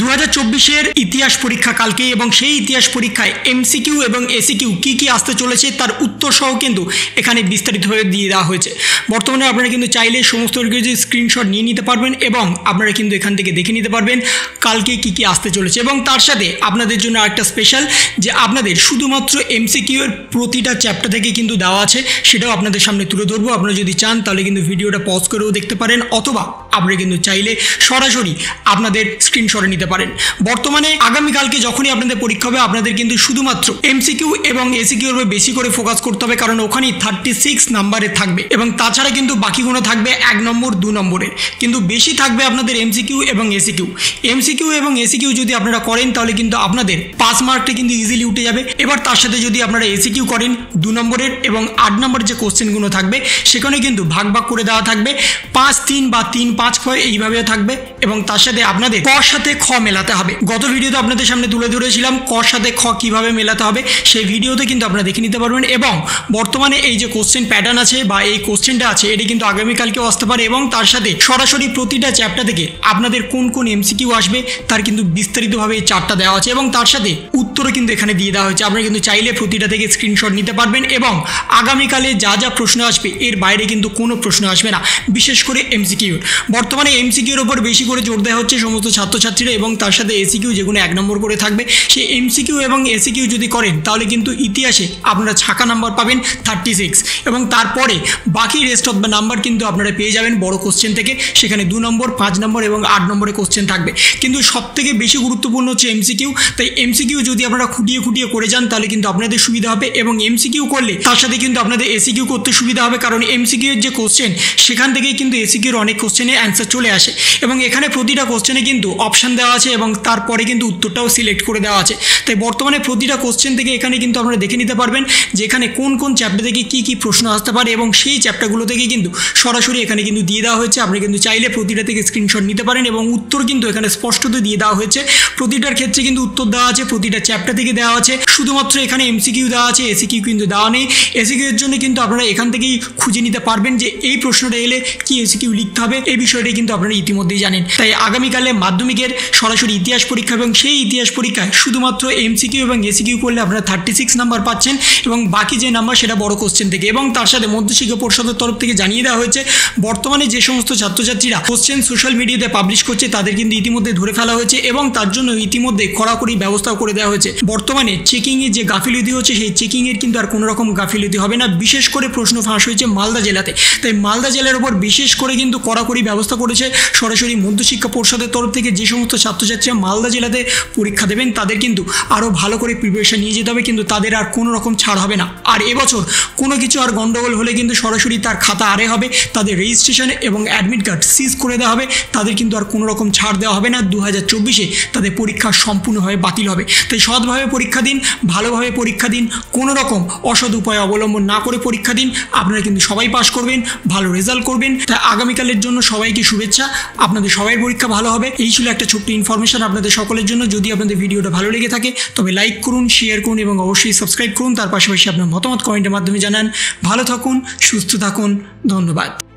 2024 ইতিহাস পরীক্ষা কালকে এবং সেই ইতিহাস পরীক্ষায় এমসিকিউ এবং এসিকিউ কি আসতে চলেছে তার উত্তর সহ কিন্তু এখানে বিস্তারিতভাবে দিয়ে দেওয়া হয়েছে। বর্তমানে আপনারা কিন্তু চাইলে সমস্ত কিছু স্ক্রিনশট নিয়ে নিতে পারবেন এবং আপনারা কিন্তু এখান থেকে দেখে নিতে পারবেন কালকে কি আসতে চলেছে। এবং তার সাথে আপনাদের জন্য আরেকটা স্পেশাল যে আপনাদের শুধুমাত্র এমসিকিউ এর প্রতিটা চ্যাপ্টার থেকে কিন্তু দেওয়া আছে, সেটাও আপনাদের সামনে তুলে ধরবো। আপনারা যদি চান তাহলে কিন্তু ভিডিওটা পজ করেও দেখতে পারেন, অথবা আপনারা কিন্তু চাইলে সরাসরি আপনাদের স্ক্রিনশটে নিতে পারেন। বর্তমানে আগামীকালকে যখনই আপনাদের পরীক্ষা হবে আপনাদের কিন্তু শুধুমাত্র এমসিকিউ এবং এসিকিউর উপর বেশি করে ফোকাস করতে হবে, কারণ ওখানেই 36 নাম্বারে থাকবে এবং তাছাড়া কিন্তু বাকিগুলো থাকবে 1 নম্বর 2 নম্বরের, কিন্তু বেশি থাকবে আপনাদের এমসিকিউ এবং এসিকিউ। এমসিকিউ এবং এসিকিউ যদি আপনারা করেন তাহলে কিন্তু আপনাদের 5 মার্কটা কিন্তু ইজিলি উঠে যাবে। এবার তার সাথে যদি আপনারা এসিকিউ করেন 2 নম্বরের এবং 8 নম্বরের যে কোশ্চেনগুলো থাকবে সেখানে কিন্তু ভাগ করে দেওয়া থাকবে, 5-3 বা 3-5-6 এইভাবে থাকবে এবং তার সাথে আপনাদের ক সাথে খ মেলাতে হবে। গত ভিডিওতে আপনাদের সামনে তুলে ধরেছিলাম ক সাথে খ কিভাবে মেলাতে হবে, সেই ভিডিওতে কিন্তু আপনারা দেখে নিতে পারবেন। এবং বর্তমানে এই যে কোশ্চেন প্যাটার্ন আছে বা এই কোশ্চেনটা আছে এটি কিন্তু আগামীকালকেও আসতে পারে এবং তার সাথে সরাসরি প্রতিটা চ্যাপ্টার থেকে আপনাদের কোন এমসিকিউ আসবে তার কিন্তু বিস্তারিতভাবে এই চার্টটা দেওয়া আছে এবং তার সাথে উত্তরও কিন্তু এখানে দিয়ে দেওয়া হয়েছে। আপনারা কিন্তু চাইলে প্রতিটা থেকে স্ক্রিনশট নিতে পারবেন এবং আগামীকালে যা প্রশ্ন আসবে এর বাইরে কিন্তু কোনো প্রশ্ন আসবে না, বিশেষ করে এমসিকিউ। বর্তমানে এমসিকিউর উপর বেশি করে জোর দেওয়া হচ্ছে সমস্ত ছাত্রছাত্রীরা এবং তার সাথে এসিকিউ যেগুলো 1 নম্বর করে থাকবে, সেই এমসিকিউ এবং এসিকিউ যদি করেন তাহলে কিন্তু ইতিহাসে আপনারা ছাকা নাম্বার পাবেন 36 এবং তারপরে বাকি রেস্ট অফ দ্য নাম্বার কিন্তু আপনারা পেয়ে যাবেন বড় কোশ্চেন থেকে, সেখানে 2 নম্বর 5 নম্বর এবং 8 নম্বরের কোশ্চেন থাকবে। কিন্তু সবথেকে বেশি গুরুত্বপূর্ণ হচ্ছে এমসিকিউ, তাই এমসিকিউ যদি আপনারা খুঁটিয়ে করে যান তাহলে কিন্তু আপনাদের সুবিধা হবে এবং এমসিকিউ করলে তার সাথে কিন্তু আপনাদের এসিকিউ করতে সুবিধা হবে, কারণ এমসিকিউ এর যে কোশ্চেন সেখান থেকেই কিন্তু এসিকিউর অনেক কোশ্চেনের অ্যান্সার চলে আসে এবং এখানে প্রতিটা কোশ্চেনে কিন্তু অপশান দেওয়া আছে এবং তারপরে কিন্তু উত্তরটাও সিলেক্ট করে দেওয়া আছে। তাই বর্তমানে প্রতিটা কোশ্চেন থেকে এখানে কিন্তু আপনারা দেখে নিতে পারবেন যে এখানে কোন চ্যাপ্টার থেকে কি প্রশ্ন আসতে পারে এবং সেই চ্যাপ্টারগুলো থেকে কিন্তু সরাসরি এখানে কিন্তু দিয়ে দেওয়া হয়েছে। আপনি কিন্তু চাইলে প্রতিটা থেকে স্ক্রিনশট নিতে পারেন এবং উত্তর কিন্তু এখানে স্পষ্টত দিয়ে দেওয়া হয়েছে। প্রতিটার ক্ষেত্রে কিন্তু উত্তর দেওয়া আছে, প্রতিটা চ্যাপ্টার থেকে দেওয়া আছে, শুধুমাত্র এখানে এমসিকিউ দেওয়া আছে, এসিকিউ কিন্তু দেওয়া নেই। এসিকিউ এর জন্য কিন্তু আপনারা এখান থেকেই খুঁজে নিতে পারবেন যে এই প্রশ্নটা এলে কি এসিকিউ লিখতে হবে, এই বিষয়টি কিন্তু আপনারা ইতিমধ্যেই জানেন। তাই আগামীকালে মাধ্যমিকের সরাসরি ইতিহাস পরীক্ষা এবং সেই ইতিহাস পরীক্ষায় শুধুমাত্র এমসিকিউ এবং এসিকিউ করলে আপনারা 36 নাম্বার পাচ্ছেন এবং বাকি যে নাম্বার সেটা বড় কোশ্চেন থেকে। এবং তার সাথে মধ্যশিক্ষা পর্ষদের তরফ থেকে জানিয়ে দেওয়া হয়েছে বর্তমানে যে সমস্ত ছাত্রছাত্রীরা কোশ্চেন সোশ্যাল মিডিয়াতে পাবলিশ করছে তাদের কিন্তু ইতিমধ্যে ধরে ফেলা হয়েছে এবং তার জন্য ইতিমধ্যে কড়াকড়ি ব্যবস্থাও করে দেওয়া হয়েছে। বর্তমানে চেকিংয়ের যে গাফিলতি হচ্ছে সেই চেকিংয়ের কিন্তু আর কোনো রকম গাফিলতি হবে না। বিশেষ করে প্রশ্ন ফাঁস হয়েছে মালদা জেলাতে, তাই মালদা জেলার উপর বিশেষ করে কিন্তু কড়াকড়ি ব্যবস্থা করেছে সরাসরি মধ্যশিক্ষা পর্ষদের তরফ থেকে। যে সমস্ত ছাত্রছাত্রীরা মালদা জেলাতে পরীক্ষা দেবেন তাদের কিন্তু আরও ভালো করে প্রিপারেশন নিয়ে যেতে হবে, কিন্তু তাদের আর কোনো রকম ছাড় হবে না। আর এবছর কোনো কিছু আর গন্ডগোল হলে কিন্তু সরাসরি তার খাতা আরে হবে, তাদের রেজিস্ট্রেশন এবং অ্যাডমিট কার্ড সিজ করে দেওয়া হবে, তাদের কিন্তু আর কোনো রকম ছাড় দেওয়া হবে না। 2024 তাদের পরীক্ষা সম্পূর্ণভাবে বাতিল হবে। তাই সৎভাবে পরীক্ষা দিন, ভালোভাবে পরীক্ষা দিন, কোনো রকম অসৎ উপায় অবলম্বন না করে পরীক্ষা দিন, আপনারা কিন্তু সবাই পাস করবেন, ভালো রেজাল্ট করবেন। তাই আগামীকালের জন্য সবাইকে শুভেচ্ছা, আপনাদের সবাই পরীক্ষা ভালো হবে। এই ছিল একটা ছোট্ট ইনফরমেশন আপনাদের সকলের জন্য। যদি আপনাদের ভিডিওটা ভালো লেগে থাকে তবে লাইক করুন, শেয়ার করুন এবং অবশ্যই সাবস্ক্রাইব করুন। তার পাশাপাশি আপনার মতামত কমেন্টের মাধ্যমে জানান। ভালো থাকুন, সুস্থ থাকুন, ধন্যবাদ।